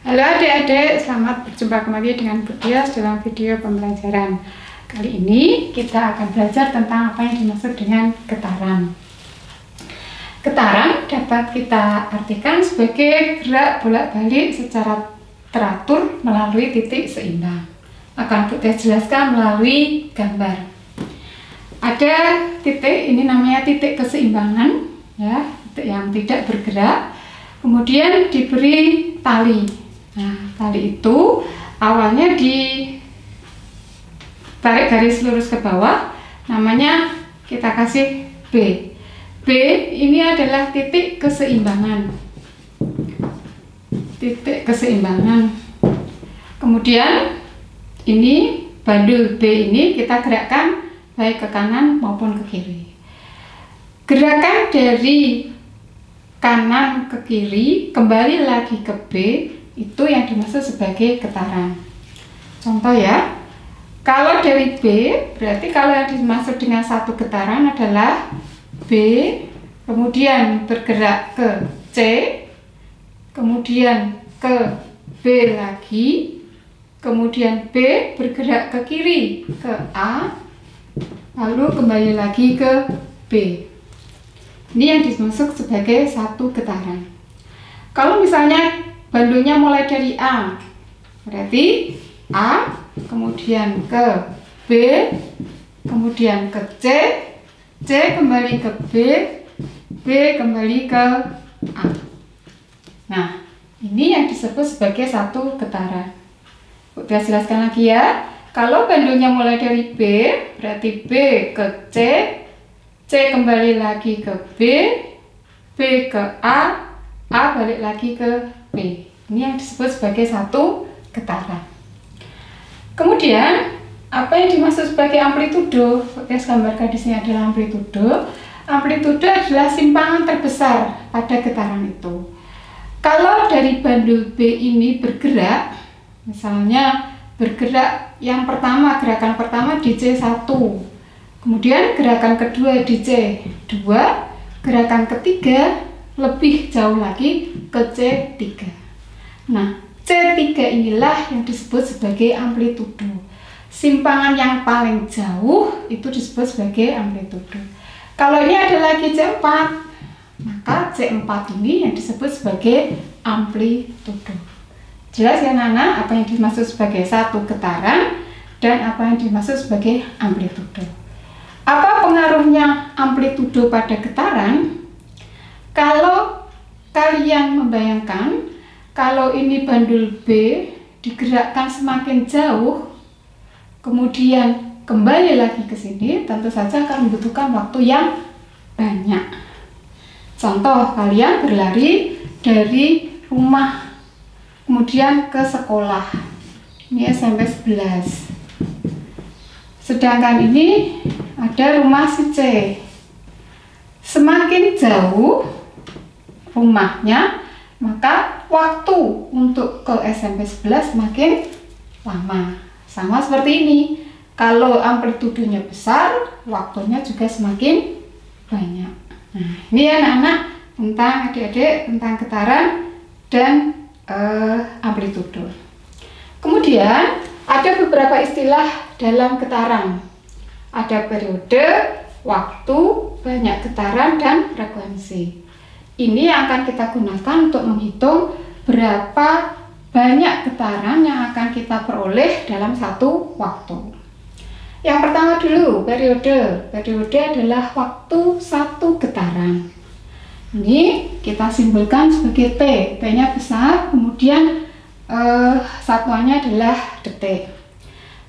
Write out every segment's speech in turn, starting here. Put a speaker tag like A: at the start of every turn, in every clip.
A: Halo adik-adik, selamat berjumpa kembali dengan Bu Dias dalam video pembelajaran. Kali ini kita akan belajar tentang apa yang dimaksud dengan getaran. Getaran dapat kita artikan sebagai gerak bolak-balik secara teratur melalui titik seimbang. Akan Bu Dias jelaskan melalui gambar. Ada titik, ini namanya titik keseimbangan, ya, titik yang tidak bergerak. Kemudian diberi tali. Nah, tali itu awalnya ditarik garis lurus ke bawah, namanya kita kasih B. B ini adalah titik keseimbangan. Titik keseimbangan. Kemudian ini bandul B ini kita gerakkan baik ke kanan maupun ke kiri. Gerakan dari kanan ke kiri kembali lagi ke B itu yang dimaksud sebagai getaran. Contoh ya, kalau dari B berarti kalau yang dimaksud dengan satu getaran adalah B kemudian bergerak ke C, kemudian ke B lagi, kemudian B bergerak ke kiri ke A, lalu kembali lagi ke B. Ini yang dimaksud sebagai satu getaran. Kalau misalnya bandulnya mulai dari A, berarti A, kemudian ke B, kemudian ke C, C kembali ke B, B kembali ke A. Nah, ini yang disebut sebagai satu getaran. Udah jelaskan lagi ya. Kalau bandulnya mulai dari B, berarti B ke C, C kembali lagi ke B, B ke A balik lagi ke B. Ini yang disebut sebagai satu getaran. Kemudian, apa yang dimaksud sebagai amplitudo? Saya gambarkan di sini adalah amplitudo. Amplitudo adalah simpangan terbesar pada getaran itu. Kalau dari bandul B ini bergerak, misalnya bergerak yang pertama, gerakan pertama di C1, kemudian gerakan kedua di C2, gerakan ketiga lebih jauh lagi ke C3. Nah, C3 inilah yang disebut sebagai amplitudo. Simpangan yang paling jauh itu disebut sebagai amplitudo. Kalau ini ada lagi C4, maka C4 ini yang disebut sebagai amplitudo. Jelas ya Nana apa yang dimaksud sebagai satu getaran dan apa yang dimaksud sebagai amplitudo. Apa pengaruhnya amplitudo pada getaran? Kalau kalian membayangkan, kalau ini bandul B digerakkan semakin jauh, kemudian kembali lagi ke sini, tentu saja akan membutuhkan waktu yang banyak. Contoh, kalian berlari dari rumah, kemudian ke sekolah. Ini SMP 11. Sedangkan ini ada rumah si C. Semakin jauh rumahnya, maka waktu untuk ke SMP 11 semakin lama. Sama seperti ini. Kalau amplitudonya besar, waktunya juga semakin banyak. Nah, ini ya anak-anak tentang adik-adik tentang getaran dan amplitudo. Kemudian ada beberapa istilah dalam getaran. Ada periode, waktu, banyak getaran, dan frekuensi. Ini yang akan kita gunakan untuk menghitung berapa banyak getaran yang akan kita peroleh dalam satu waktu. Yang pertama dulu, periode. Periode adalah waktu satu getaran. Ini kita simbolkan sebagai T. T-nya besar, kemudian satuannya adalah detik.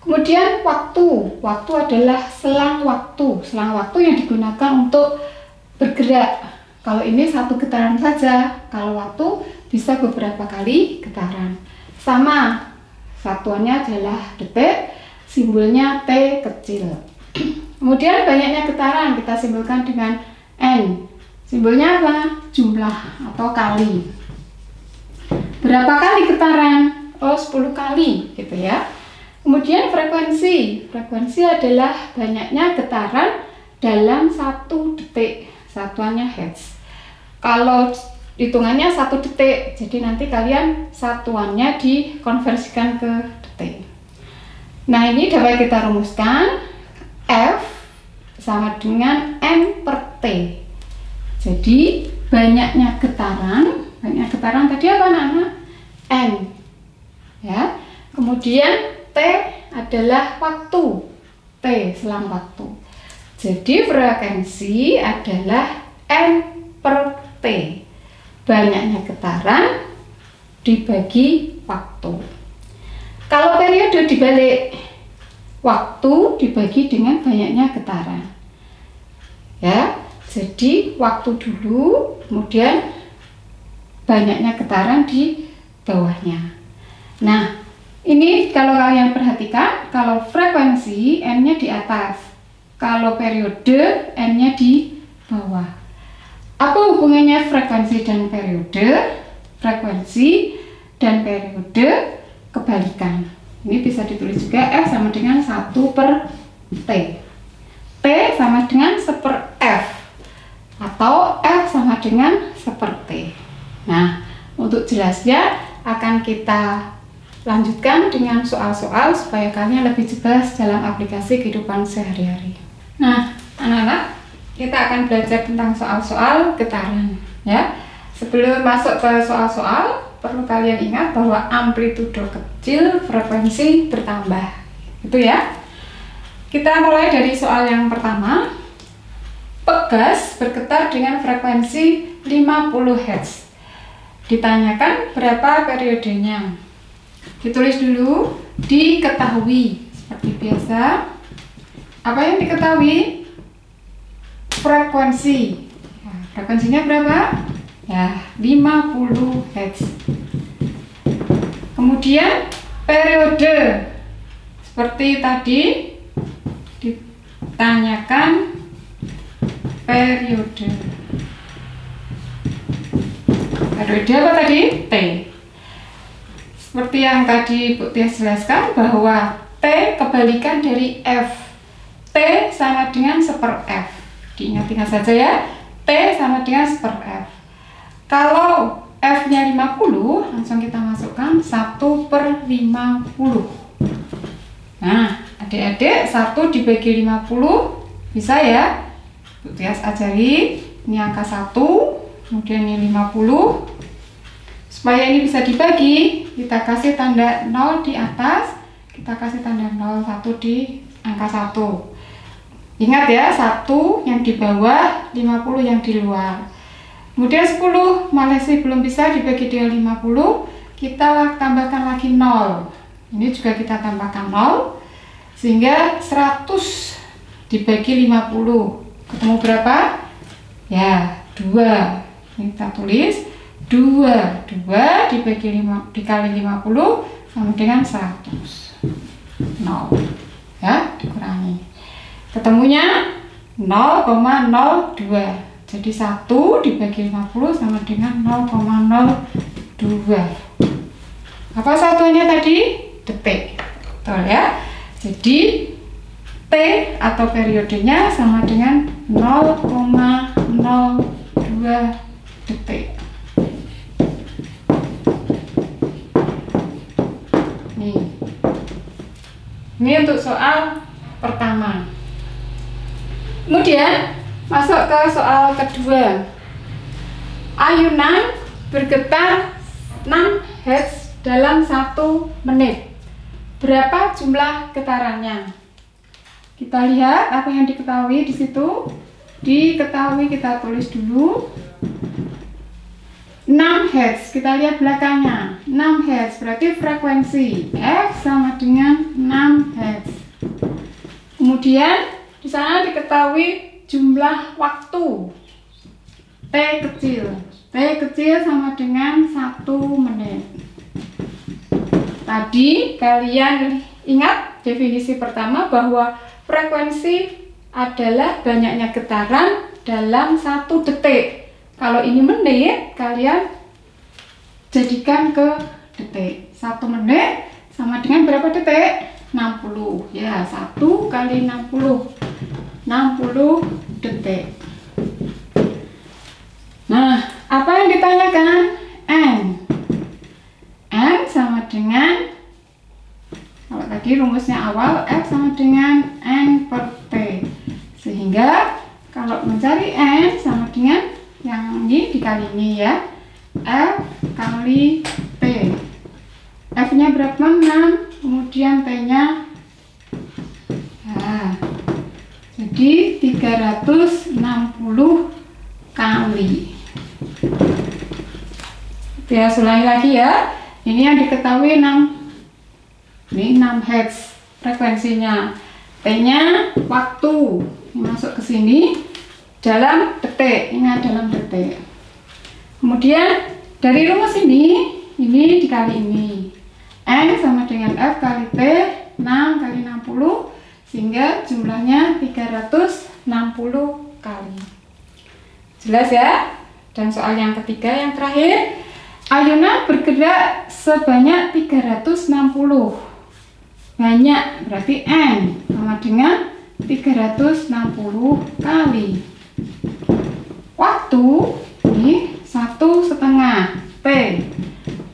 A: Kemudian waktu. Waktu adalah selang waktu. Selang waktu yang digunakan untuk bergerak. Kalau ini satu getaran saja, kalau waktu bisa beberapa kali getaran. Sama, satuannya adalah detik, simbolnya T kecil. Kemudian banyaknya getaran kita simbolkan dengan N. Simbolnya apa? Jumlah atau kali. Berapa kali getaran? Oh, 10 kali gitu ya. Kemudian frekuensi. Frekuensi adalah banyaknya getaran dalam 1 detik. Satuannya hertz. Kalau hitungannya 1 detik. Jadi nanti kalian satuannya dikonversikan ke detik. Nah, ini dapat kita rumuskan. F sama dengan N per T. Jadi banyaknya getaran tadi apa anak-anak? N. Ya. Kemudian T adalah waktu. T selang waktu. Jadi frekuensi adalah N per T. Banyaknya getaran dibagi waktu. Kalau periode dibalik, waktu dibagi dengan banyaknya getaran. Ya, jadi waktu dulu, kemudian banyaknya getaran di bawahnya. Nah, ini kalau kalian perhatikan, kalau frekuensi N-nya di atas, kalau periode N-nya di bawah. Apa hubungannya frekuensi dan periode? Frekuensi dan periode kebalikan. Ini bisa ditulis juga F sama dengan 1 per T. T sama dengan 1 per F. Atau F sama dengan 1 per T. Nah, untuk jelasnya akan kita lanjutkan dengan soal-soal supaya kalian lebih jelas dalam aplikasi kehidupan sehari-hari. Nah, anak-anak, kita akan belajar tentang soal-soal getaran. Ya, sebelum masuk ke soal-soal, perlu kalian ingat bahwa amplitudo kecil, frekuensi bertambah. Itu ya. Kita mulai dari soal yang pertama. Pegas bergetar dengan frekuensi 50 Hz. Ditanyakan berapa periodenya. Ditulis dulu, diketahui. Seperti biasa. Apa yang diketahui? Frekuensi. Nah, frekuensinya berapa? Ya, 50 Hz. Kemudian periode. Seperti tadi ditanyakan periode. Periode apa tadi? T. Seperti yang tadi Bu Tia jelaskan bahwa T kebalikan dari F. T sama dengan 1 per F. Diingat-ingat saja ya. T sama dengan 1 per F. Kalau F-nya 50, langsung kita masukkan 1 per 50. Nah, adik-adik, 1 dibagi 50 bisa ya? Bu Tias ajari, ini angka 1, kemudian ini 50. Supaya ini bisa dibagi, kita kasih tanda 0 di atas, kita kasih tanda 0, 1 di angka 1. Ingat ya, 1 yang di bawah, 50 yang di luar. Kemudian 10 masih belum bisa dibagi dengan 50, kita tambahkan lagi 0. Ini juga kita tambahkan 0, sehingga 100 dibagi 50. Ketemu berapa? Ya, 2. Ini kita tulis 2. 2 dikali 50 sama dengan 100. 0. Ya, dikurangi. Ketemunya 0,02. Jadi 1 dibagi 50 sama dengan 0,02. Apa satuannya tadi? Detik. Betul ya? Jadi T atau periodenya sama dengan 0,02 detik. Nih. Ini untuk soal pertama. Kemudian masuk ke soal kedua. Ayunan bergetar 6 Hz dalam 1 menit. Berapa jumlah getarannya? Kita lihat apa yang diketahui di situ. Diketahui kita tulis dulu. 6 Hz. Kita lihat belakangnya. 6 Hz berarti frekuensi F sama dengan 6 Hz. Kemudian di sana diketahui jumlah waktu T kecil. T kecil sama dengan 1 menit. Tadi kalian ingat definisi pertama bahwa frekuensi adalah banyaknya getaran dalam 1 detik. Kalau ini menit, kalian jadikan ke detik. 1 menit sama dengan berapa detik? 60. Ya, 1 kali 60. 60 detik. Nah, apa yang ketikanya kan N. N sama dengan, kalau tadi rumusnya awal, F sama dengan N per T. Sehingga kalau mencari N sama dengan yang ini dikali ini ya, F kali T. F nya berapa? 6, kemudian T nya, nah, jadi 360 kali. Ya, ulangi lagi ya. Ini yang diketahui 6. Ini 6 Hz frekuensinya. T-nya waktu. Ini masuk ke sini dalam detik. Ingat dalam detik. Kemudian dari rumus ini dikali ini. N sama dengan F kali T, 6 kali 60, sehingga jumlahnya 360 kali. Jelas ya? Dan soal yang ketiga, yang terakhir, ayunan bergerak sebanyak 360. Banyak berarti N sama dengan 360 kali. Waktu ini 1,5 T.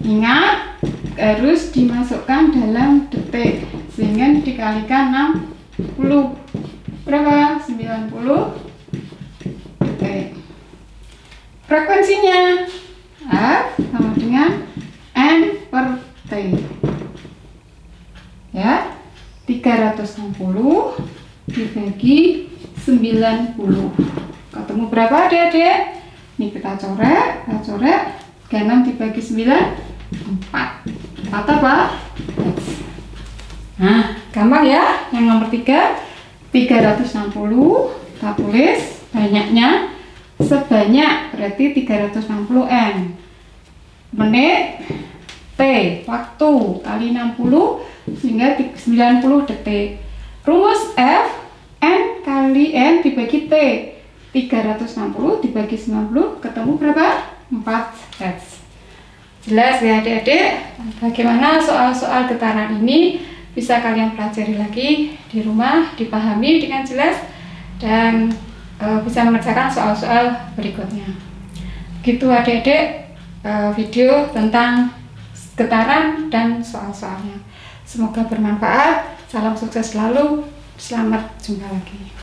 A: Ingat, harus dimasukkan dalam detik, sehingga dikalikan 60. Berapa? 90 detik. Frekuensinya F sama dengan N per T. Ya, 360 dibagi 90. Ketemu berapa adik-adik? Ini kita coret, 36 dibagi 9, 4. 4 apa? Nah, gampang ya. Yang nomor 3, 360 kita tulis banyaknya sebanyak, berarti 360 N. Menit T, waktu kali 60, sehingga 90 detik. Rumus F, N kali N dibagi T, 360 dibagi 90, ketemu berapa? 4 Hz. Jelas ya adik-adik? Bagaimana soal-soal getaran ini bisa kalian pelajari lagi di rumah, dipahami dengan jelas, dan bisa mengerjakan soal-soal berikutnya. Gitu adik-adik, video tentang getaran dan soal-soalnya. Semoga bermanfaat. Salam sukses selalu. Selamat jumpa lagi.